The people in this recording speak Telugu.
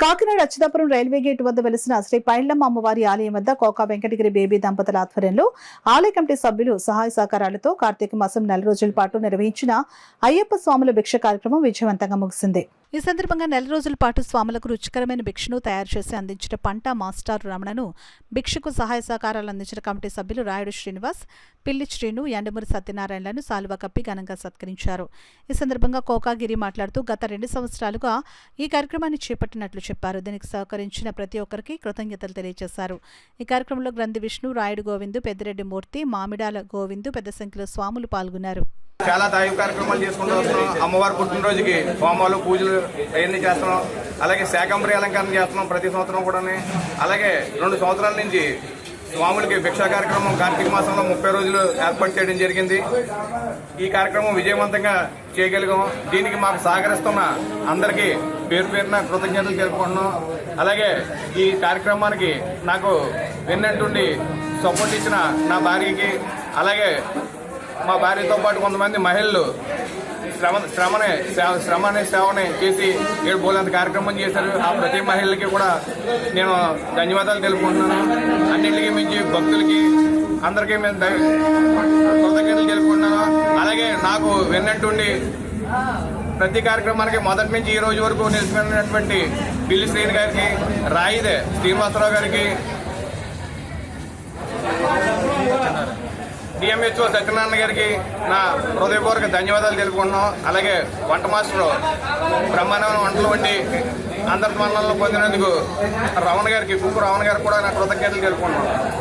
కాకినాడ అచ్యుతాపురం రైల్వే గేట్ వద్ద వెలిసిన శ్రీ పైళ్లమ్మ అమ్మవారి ఆలయం వద్ద కోకా వెంకటగిరి బేబీ దంపతుల ఆధ్వర్యంలో ఆలయ కమిటీ సభ్యులు సహాయ సహకారాలతో కార్తీక మాసం 4 రోజుల పాటు నిర్వహించిన అయ్యప్ప స్వాముల భిక్ష కార్యక్రమం విజయవంతంగా ముగిసింది. ఈ సందర్భంగా 4 రోజుల పాటు స్వాములకు రుచికరమైన భిక్షను తయారు చేసి అందించిన పంట మాస్టర్ రమణను, భిక్షకు సహాయ సహకారాలు అందించిన కమిటీ సభ్యులు రాయుడు శ్రీనివాస్, పిల్లి శ్రీను, యండమూరి సత్యనారాయణలను సాలువా కప్పి ఘనంగా సత్కరించారు. ఈ సందర్భంగా కోకాగిరి మాట్లాడుతూ గత 2 సంవత్సరాలుగా ఈ కార్యక్రమాన్ని చేపట్టినట్లు చెప్పారు. దీనికి సహకరించిన ప్రతి ఒక్కరికి కృతజ్ఞతలు తెలియజేశారు. ఈ కార్యక్రమంలో గ్రంథి విష్ణు, రాయుడు గోవిందు, పెద్దిరెడ్డి మూర్తి, మామిడాల గోవిందు పెద్ద సంఖ్యలో స్వాములు పాల్గొన్నారు. చాలా దైవ కార్యక్రమాలు చేసుకుంటూ వస్తున్నాం. అమ్మవారి పుట్టినరోజుకి హోమాలు పూజలు అవన్నీ చేస్తున్నాం. అలాగే శాకంబరి అలంకరణ చేస్తున్నాం ప్రతి సంవత్సరం కూడా. అలాగే 2 సంవత్సరాల నుంచి స్వాములకి భిక్షా కార్యక్రమం కార్తీక మాసంలో 30 రోజులు ఏర్పాటు చేయడం జరిగింది. ఈ కార్యక్రమం విజయవంతంగా చేయగలిగాం. దీనికి మాకు సహకరిస్తున్న అందరికీ పేరు పేరున కృతజ్ఞతలు తెలుపుకుంటున్నాం. అలాగే ఈ కార్యక్రమానికి నాకు వెన్నంటుండి సపోర్ట్ ఇచ్చిన నా భార్యకి, అలాగే మా భార్యతో పాటు కొంతమంది మహిళలు సేవని చేసి 7 బోలంత కార్యక్రమం చేశారు. ఆ ప్రతి మహిళలకి కూడా నేను ధన్యవాదాలు తెలుపుకుంటున్నాను. అన్నింటికి మించి భక్తులకి అందరికీ మేము కృతజ్ఞతలు తెలుపుకుంటున్నాను. అలాగే నాకు వెన్నట్టుండి ప్రతి కార్యక్రమానికి మొదటి నుంచి ఈ రోజు వరకు నిలిచిపోయినటువంటి పిల్లి శ్రీని గారికి, రాయిదే శ్రీనివాసరావు గారికి, డిఎంహెచ్ఓ సత్యనారాయణ గారికి నా హృదయపూర్వక ధన్యవాదాలు తెలుపుకుంటున్నాం. అలాగే వంట మాస్టర్ బ్రహ్మాండమైన వంటలు వండి అందరి మన్ననలు పొందినందుకు కుక్కు రమణ గారికి కూడా నా కృతజ్ఞతలు తెలుపుకుంటున్నాం.